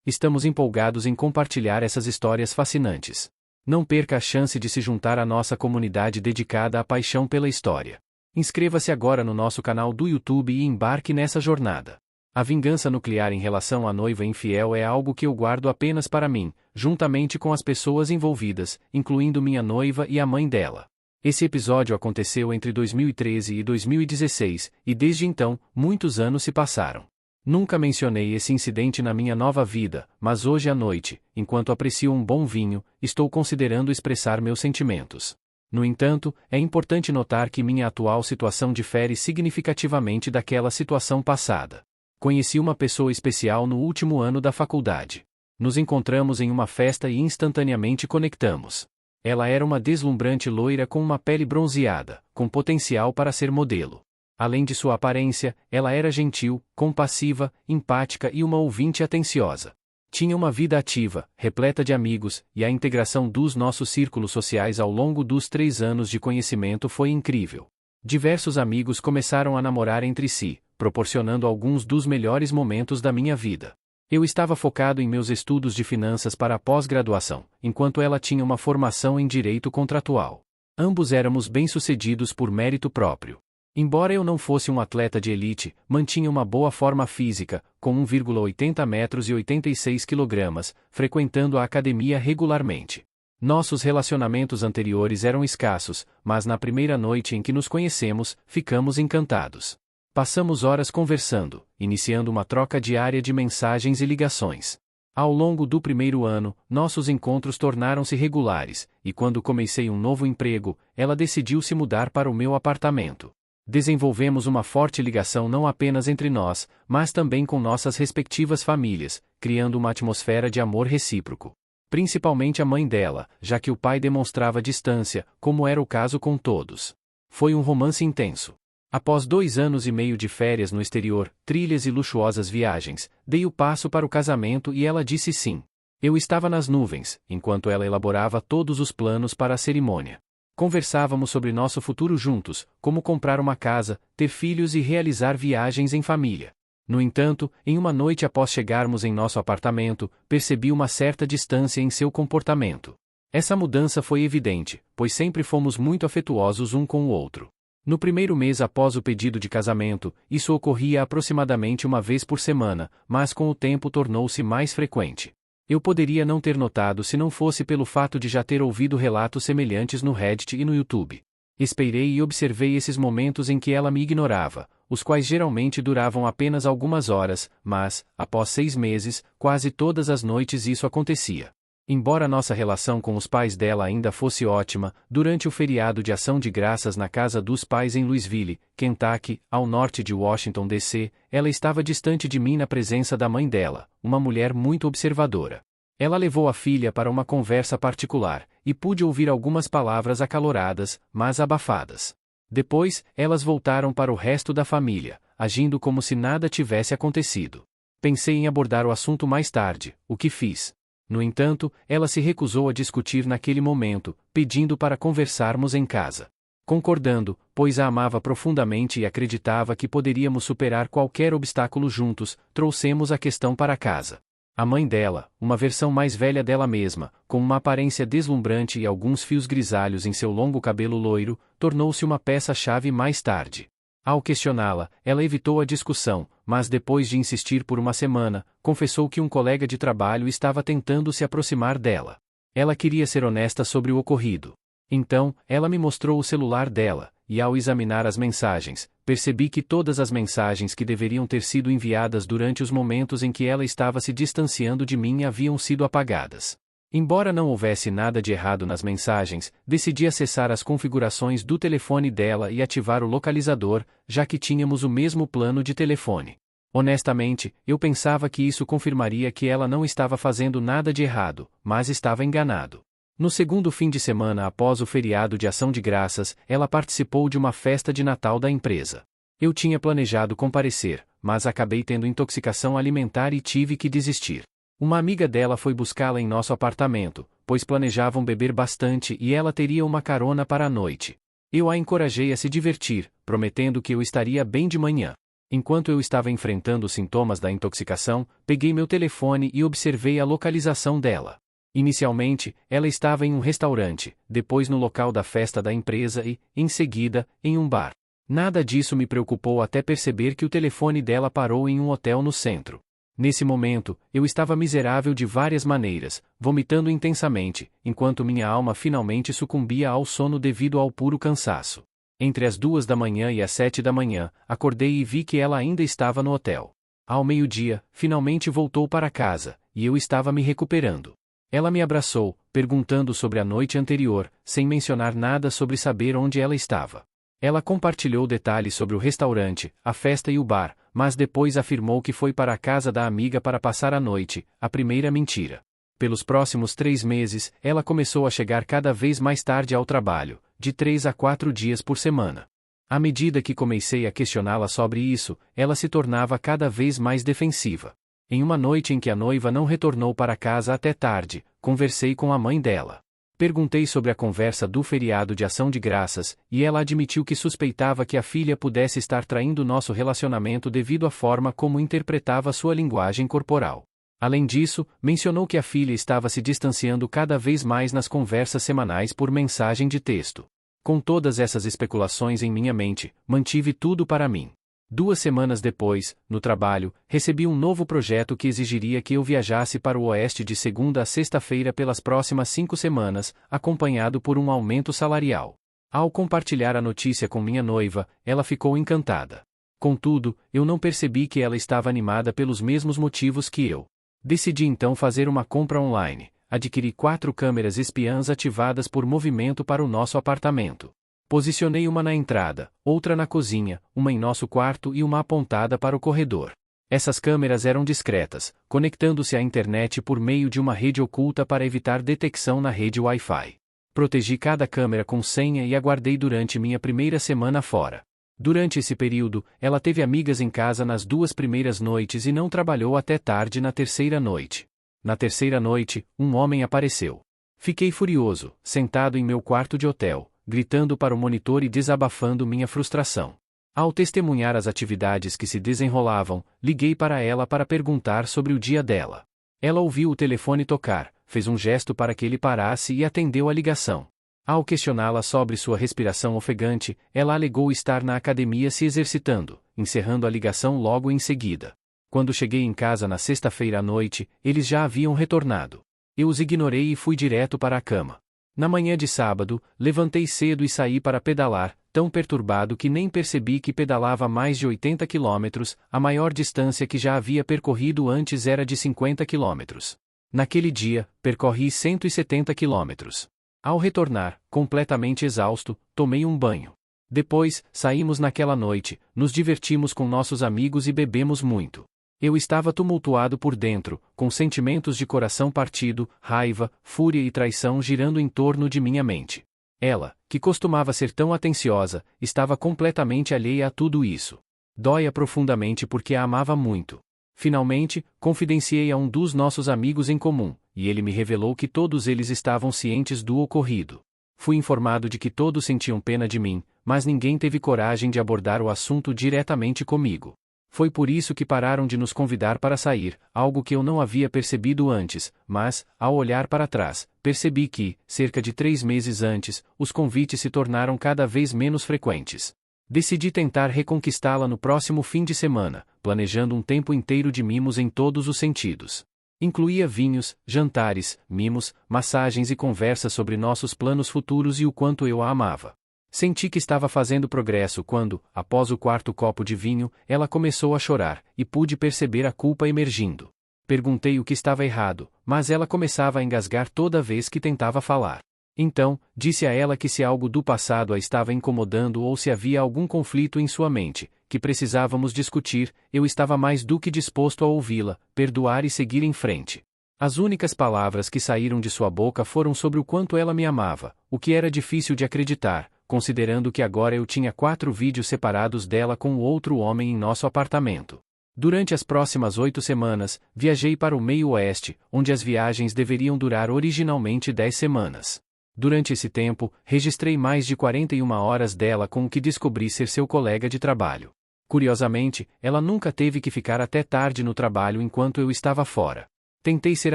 Estamos empolgados em compartilhar essas histórias fascinantes. Não perca a chance de se juntar à nossa comunidade dedicada à paixão pela história. Inscreva-se agora no nosso canal do YouTube e embarque nessa jornada. A vingança nuclear em relação à noiva infiel é algo que eu guardo apenas para mim, juntamente com as pessoas envolvidas, incluindo minha noiva e a mãe dela. Esse episódio aconteceu entre 2013 e 2016, e desde então, muitos anos se passaram. Nunca mencionei esse incidente na minha nova vida, mas hoje à noite, enquanto aprecio um bom vinho, estou considerando expressar meus sentimentos. No entanto, é importante notar que minha atual situação difere significativamente daquela situação passada. Conheci uma pessoa especial no último ano da faculdade. Nos encontramos em uma festa e instantaneamente conectamos. Ela era uma deslumbrante loira com uma pele bronzeada, com potencial para ser modelo. Além de sua aparência, ela era gentil, compassiva, empática e uma ouvinte atenciosa. Tinha uma vida ativa, repleta de amigos, e a integração dos nossos círculos sociais ao longo dos 3 anos de conhecimento foi incrível. Diversos amigos começaram a namorar entre si, proporcionando alguns dos melhores momentos da minha vida. Eu estava focado em meus estudos de finanças para a pós-graduação, enquanto ela tinha uma formação em direito contratual. Ambos éramos bem-sucedidos por mérito próprio. Embora eu não fosse um atleta de elite, mantinha uma boa forma física, com 1,80 metros e 86 quilogramas, frequentando a academia regularmente. Nossos relacionamentos anteriores eram escassos, mas na primeira noite em que nos conhecemos, ficamos encantados. Passamos horas conversando, iniciando uma troca diária de mensagens e ligações. Ao longo do primeiro ano, nossos encontros tornaram-se regulares, e quando comecei um novo emprego, ela decidiu se mudar para o meu apartamento. Desenvolvemos uma forte ligação não apenas entre nós, mas também com nossas respectivas famílias, criando uma atmosfera de amor recíproco. Principalmente a mãe dela, já que o pai demonstrava distância, como era o caso com todos. Foi um romance intenso. Após 2 anos e meio de férias no exterior, trilhas e luxuosas viagens, dei o passo para o casamento e ela disse sim. Eu estava nas nuvens, enquanto ela elaborava todos os planos para a cerimônia. Conversávamos sobre nosso futuro juntos, como comprar uma casa, ter filhos e realizar viagens em família. No entanto, em uma noite após chegarmos em nosso apartamento, percebi uma certa distância em seu comportamento. Essa mudança foi evidente, pois sempre fomos muito afetuosos um com o outro. No primeiro mês após o pedido de casamento, isso ocorria aproximadamente uma vez por semana, mas com o tempo tornou-se mais frequente. Eu poderia não ter notado se não fosse pelo fato de já ter ouvido relatos semelhantes no Reddit e no YouTube. Esperei e observei esses momentos em que ela me ignorava, os quais geralmente duravam apenas algumas horas, mas, após 6 meses, quase todas as noites isso acontecia. Embora nossa relação com os pais dela ainda fosse ótima, durante o feriado de Ação de Graças na casa dos pais em Louisville, Kentucky, ao norte de Washington, D.C., ela estava distante de mim na presença da mãe dela, uma mulher muito observadora. Ela levou a filha para uma conversa particular, e pude ouvir algumas palavras acaloradas, mas abafadas. Depois, elas voltaram para o resto da família, agindo como se nada tivesse acontecido. Pensei em abordar o assunto mais tarde, o que fiz. No entanto, ela se recusou a discutir naquele momento, pedindo para conversarmos em casa. Concordando, pois a amava profundamente e acreditava que poderíamos superar qualquer obstáculo juntos, trouxemos a questão para casa. A mãe dela, uma versão mais velha dela mesma, com uma aparência deslumbrante e alguns fios grisalhos em seu longo cabelo loiro, tornou-se uma peça-chave mais tarde. Ao questioná-la, ela evitou a discussão, mas depois de insistir por uma semana, confessou que um colega de trabalho estava tentando se aproximar dela. Ela queria ser honesta sobre o ocorrido. Então, ela me mostrou o celular dela, e ao examinar as mensagens, percebi que todas as mensagens que deveriam ter sido enviadas durante os momentos em que ela estava se distanciando de mim haviam sido apagadas. Embora não houvesse nada de errado nas mensagens, decidi acessar as configurações do telefone dela e ativar o localizador, já que tínhamos o mesmo plano de telefone. Honestamente, eu pensava que isso confirmaria que ela não estava fazendo nada de errado, mas estava enganado. No segundo fim de semana após o feriado de Ação de Graças, ela participou de uma festa de Natal da empresa. Eu tinha planejado comparecer, mas acabei tendo intoxicação alimentar e tive que desistir. Uma amiga dela foi buscá-la em nosso apartamento, pois planejavam beber bastante e ela teria uma carona para a noite. Eu a encorajei a se divertir, prometendo que eu estaria bem de manhã. Enquanto eu estava enfrentando os sintomas da intoxicação, peguei meu telefone e observei a localização dela. Inicialmente, ela estava em um restaurante, depois no local da festa da empresa e, em seguida, em um bar. Nada disso me preocupou até perceber que o telefone dela parou em um hotel no centro. Nesse momento, eu estava miserável de várias maneiras, vomitando intensamente, enquanto minha alma finalmente sucumbia ao sono devido ao puro cansaço. Entre as 2 da manhã e as 7 da manhã, acordei e vi que ela ainda estava no hotel. Ao meio-dia, finalmente voltou para casa, e eu estava me recuperando. Ela me abraçou, perguntando sobre a noite anterior, sem mencionar nada sobre saber onde ela estava. Ela compartilhou detalhes sobre o restaurante, a festa e o bar, mas depois afirmou que foi para a casa da amiga para passar a noite, a primeira mentira. Pelos próximos 3 meses, ela começou a chegar cada vez mais tarde ao trabalho, de 3 a 4 dias por semana. À medida que comecei a questioná-la sobre isso, ela se tornava cada vez mais defensiva. Em uma noite em que a noiva não retornou para casa até tarde, conversei com a mãe dela. Perguntei sobre a conversa do feriado de Ação de Graças, e ela admitiu que suspeitava que a filha pudesse estar traindo nosso relacionamento devido à forma como interpretava sua linguagem corporal. Além disso, mencionou que a filha estava se distanciando cada vez mais nas conversas semanais por mensagem de texto. Com todas essas especulações em minha mente, mantive tudo para mim. 2 semanas depois, no trabalho, recebi um novo projeto que exigiria que eu viajasse para o Oeste de segunda a sexta-feira pelas próximas 5 semanas, acompanhado por um aumento salarial. Ao compartilhar a notícia com minha noiva, ela ficou encantada. Contudo, eu não percebi que ela estava animada pelos mesmos motivos que eu. Decidi então fazer uma compra online. Adquiri 4 câmeras espiãs ativadas por movimento para o nosso apartamento. Posicionei uma na entrada, outra na cozinha, uma em nosso quarto e uma apontada para o corredor. Essas câmeras eram discretas, conectando-se à internet por meio de uma rede oculta para evitar detecção na rede Wi-Fi. Protegi cada câmera com senha e aguardei durante minha primeira semana fora. Durante esse período, ela teve amigas em casa nas 2 primeiras noites e não trabalhou até tarde na terceira noite. Na terceira noite, um homem apareceu. Fiquei furioso, sentado em meu quarto de hotel, gritando para o monitor e desabafando minha frustração. Ao testemunhar as atividades que se desenrolavam, liguei para ela para perguntar sobre o dia dela. Ela ouviu o telefone tocar, fez um gesto para que ele parasse e atendeu a ligação. Ao questioná-la sobre sua respiração ofegante, ela alegou estar na academia se exercitando, encerrando a ligação logo em seguida. Quando cheguei em casa na sexta-feira à noite, eles já haviam retornado. Eu os ignorei e fui direto para a cama. Na manhã de sábado, levantei cedo e saí para pedalar, tão perturbado que nem percebi que pedalava mais de 80 quilômetros, a maior distância que já havia percorrido antes era de 50 quilômetros. Naquele dia, percorri 170 quilômetros. Ao retornar, completamente exausto, tomei um banho. Depois, saímos naquela noite, nos divertimos com nossos amigos e bebemos muito. Eu estava tumultuado por dentro, com sentimentos de coração partido, raiva, fúria e traição girando em torno de minha mente. Ela, que costumava ser tão atenciosa, estava completamente alheia a tudo isso. Dóia profundamente porque a amava muito. Finalmente, confidenciei a um dos nossos amigos em comum, e ele me revelou que todos eles estavam cientes do ocorrido. Fui informado de que todos sentiam pena de mim, mas ninguém teve coragem de abordar o assunto diretamente comigo. Foi por isso que pararam de nos convidar para sair, algo que eu não havia percebido antes, mas, ao olhar para trás, percebi que, cerca de 3 meses antes, os convites se tornaram cada vez menos frequentes. Decidi tentar reconquistá-la no próximo fim de semana, planejando um tempo inteiro de mimos em todos os sentidos. Incluía vinhos, jantares, mimos, massagens e conversas sobre nossos planos futuros e o quanto eu a amava. Senti que estava fazendo progresso quando, após o 4º copo de vinho, ela começou a chorar, e pude perceber a culpa emergindo. Perguntei o que estava errado, mas ela começava a engasgar toda vez que tentava falar. Então, disse a ela que se algo do passado a estava incomodando ou se havia algum conflito em sua mente, que precisávamos discutir, eu estava mais do que disposto a ouvi-la, perdoar e seguir em frente. As únicas palavras que saíram de sua boca foram sobre o quanto ela me amava, o que era difícil de acreditar, considerando que agora eu tinha 4 vídeos separados dela com o outro homem em nosso apartamento. Durante as próximas 8 semanas, viajei para o meio oeste, onde as viagens deveriam durar originalmente 10 semanas. Durante esse tempo, registrei mais de 41 horas dela com o que descobri ser seu colega de trabalho. Curiosamente, ela nunca teve que ficar até tarde no trabalho enquanto eu estava fora. Tentei ser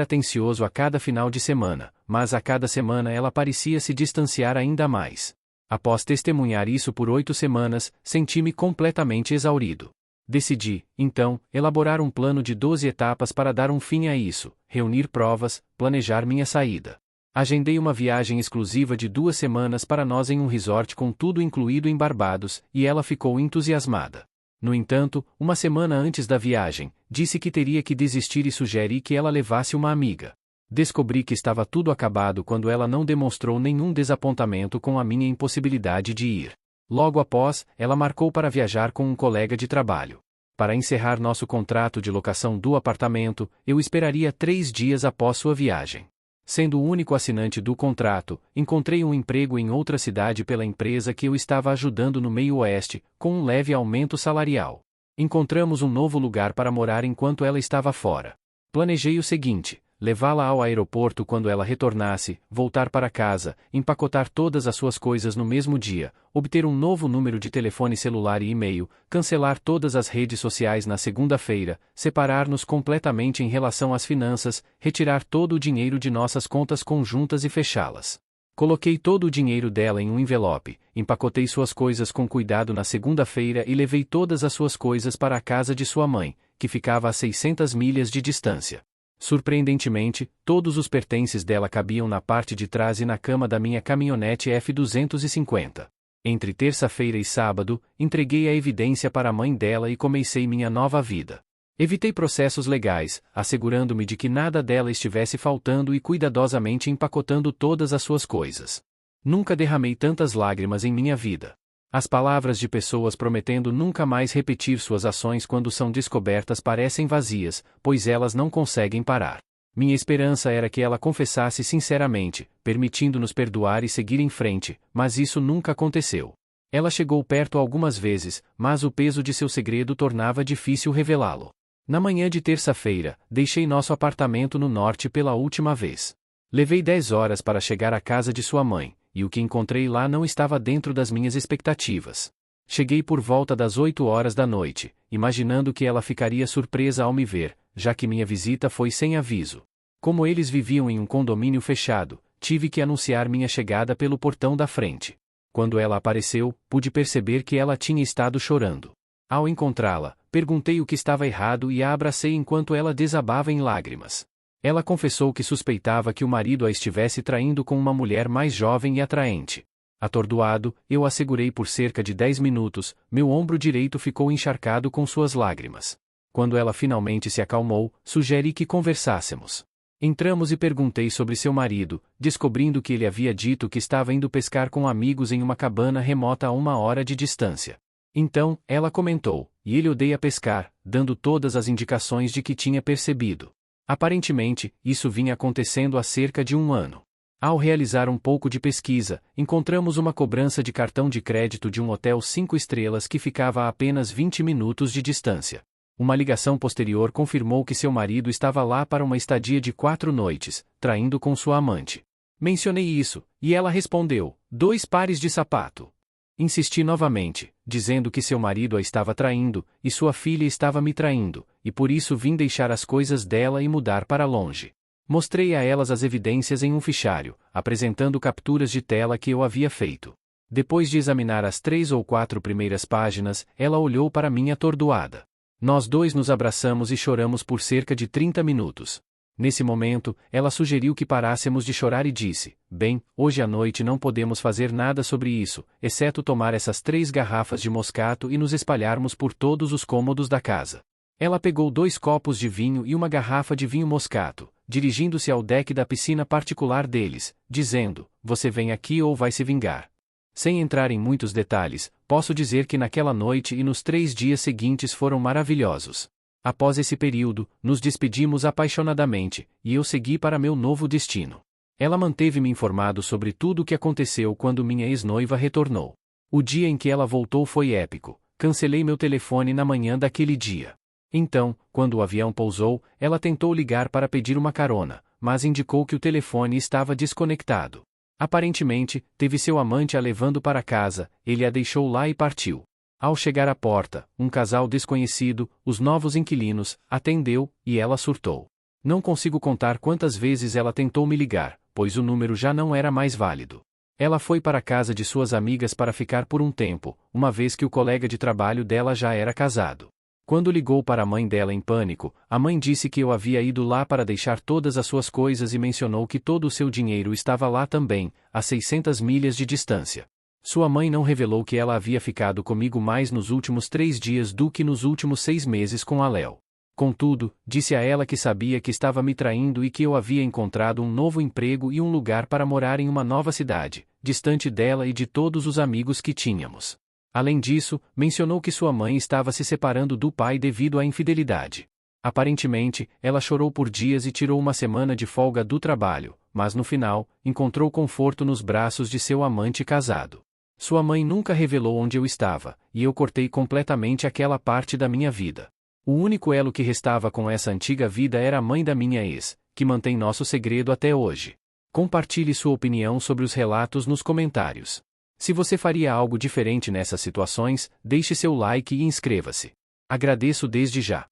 atencioso a cada final de semana, mas a cada semana ela parecia se distanciar ainda mais. Após testemunhar isso por 8 semanas, senti-me completamente exaurido. Decidi, então, elaborar um plano de 12 etapas para dar um fim a isso, reunir provas, planejar minha saída. Agendei uma viagem exclusiva de 2 semanas para nós em um resort com tudo incluído em Barbados, e ela ficou entusiasmada. No entanto, uma semana antes da viagem, disse que teria que desistir e sugeri que ela levasse uma amiga. Descobri que estava tudo acabado quando ela não demonstrou nenhum desapontamento com a minha impossibilidade de ir. Logo após, ela marcou para viajar com um colega de trabalho. Para encerrar nosso contrato de locação do apartamento, eu esperaria 3 dias após sua viagem. Sendo o único assinante do contrato, encontrei um emprego em outra cidade pela empresa que eu estava ajudando no meio oeste, com um leve aumento salarial. Encontramos um novo lugar para morar enquanto ela estava fora. Planejei o seguinte: levá-la ao aeroporto quando ela retornasse, voltar para casa, empacotar todas as suas coisas no mesmo dia, obter um novo número de telefone celular e e-mail, cancelar todas as redes sociais na segunda-feira, separar-nos completamente em relação às finanças, retirar todo o dinheiro de nossas contas conjuntas e fechá-las. Coloquei todo o dinheiro dela em um envelope, empacotei suas coisas com cuidado na segunda-feira e levei todas as suas coisas para a casa de sua mãe, que ficava a 600 milhas de distância. Surpreendentemente, todos os pertences dela cabiam na parte de trás e na cama da minha caminhonete F-250. Entre terça-feira e sábado, entreguei a evidência para a mãe dela e comecei minha nova vida. Evitei processos legais, assegurando-me de que nada dela estivesse faltando e cuidadosamente empacotando todas as suas coisas. Nunca derramei tantas lágrimas em minha vida. As palavras de pessoas prometendo nunca mais repetir suas ações quando são descobertas parecem vazias, pois elas não conseguem parar. Minha esperança era que ela confessasse sinceramente, permitindo-nos perdoar e seguir em frente, mas isso nunca aconteceu. Ela chegou perto algumas vezes, mas o peso de seu segredo tornava difícil revelá-lo. Na manhã de terça-feira, deixei nosso apartamento no norte pela última vez. Levei 10 horas para chegar à casa de sua mãe, e o que encontrei lá não estava dentro das minhas expectativas. Cheguei por volta das 8 horas da noite, imaginando que ela ficaria surpresa ao me ver, já que minha visita foi sem aviso. Como eles viviam em um condomínio fechado, tive que anunciar minha chegada pelo portão da frente. Quando ela apareceu, pude perceber que ela tinha estado chorando. Ao encontrá-la, perguntei o que estava errado e a abracei enquanto ela desabava em lágrimas. Ela confessou que suspeitava que o marido a estivesse traindo com uma mulher mais jovem e atraente. Atordoado, eu a segurei por cerca de 10 minutos, meu ombro direito ficou encharcado com suas lágrimas. Quando ela finalmente se acalmou, sugeri que conversássemos. Entramos e perguntei sobre seu marido, descobrindo que ele havia dito que estava indo pescar com amigos em uma cabana remota a 1 hora de distância. Então, ela comentou, e ele odeia pescar, dando todas as indicações de que tinha percebido. Aparentemente, isso vinha acontecendo há cerca de 1 ano. Ao realizar um pouco de pesquisa, encontramos uma cobrança de cartão de crédito de um hotel 5 estrelas que ficava a apenas 20 minutos de distância. Uma ligação posterior confirmou que seu marido estava lá para uma estadia de 4 noites, traindo com sua amante. Mencionei isso, e ela respondeu: 2 pares de sapato. Insisti novamente, dizendo que seu marido a estava traindo, e sua filha estava me traindo, e por isso vim deixar as coisas dela e mudar para longe. Mostrei a elas as evidências em um fichário, apresentando capturas de tela que eu havia feito. Depois de examinar as 3 ou 4 primeiras páginas, ela olhou para mim atordoada. Nós dois nos abraçamos e choramos por cerca de 30 minutos. Nesse momento, ela sugeriu que parássemos de chorar e disse: bem, hoje à noite não podemos fazer nada sobre isso, exceto tomar essas 3 garrafas de moscato e nos espalharmos por todos os cômodos da casa. Ela pegou 2 copos de vinho e uma garrafa de vinho moscato, dirigindo-se ao deck da piscina particular deles, dizendo: você vem aqui ou vai se vingar. Sem entrar em muitos detalhes, posso dizer que naquela noite e nos 3 dias seguintes foram maravilhosos. Após esse período, nos despedimos apaixonadamente, e eu segui para meu novo destino. Ela manteve-me informado sobre tudo o que aconteceu quando minha ex-noiva retornou. O dia em que ela voltou foi épico. Cancelei meu telefone na manhã daquele dia. Então, quando o avião pousou, ela tentou ligar para pedir uma carona, mas indicou que o telefone estava desconectado. Aparentemente, teve seu amante a levando para casa, ele a deixou lá e partiu. Ao chegar à porta, um casal desconhecido, os novos inquilinos, atendeu, e ela surtou. Não consigo contar quantas vezes ela tentou me ligar, pois o número já não era mais válido. Ela foi para a casa de suas amigas para ficar por um tempo, uma vez que o colega de trabalho dela já era casado. Quando ligou para a mãe dela em pânico, a mãe disse que eu havia ido lá para deixar todas as suas coisas e mencionou que todo o seu dinheiro estava lá também, a 600 milhas de distância. Sua mãe não revelou que ela havia ficado comigo mais nos últimos 3 dias do que nos últimos 6 meses com a Léo. Contudo, disse a ela que sabia que estava me traindo e que eu havia encontrado um novo emprego e um lugar para morar em uma nova cidade, distante dela e de todos os amigos que tínhamos. Além disso, mencionou que sua mãe estava se separando do pai devido à infidelidade. Aparentemente, ela chorou por dias e tirou uma semana de folga do trabalho, mas no final, encontrou conforto nos braços de seu amante casado. Sua mãe nunca revelou onde eu estava, e eu cortei completamente aquela parte da minha vida. O único elo que restava com essa antiga vida era a mãe da minha ex, que mantém nosso segredo até hoje. Compartilhe sua opinião sobre os relatos nos comentários. Se você faria algo diferente nessas situações, deixe seu like e inscreva-se. Agradeço desde já.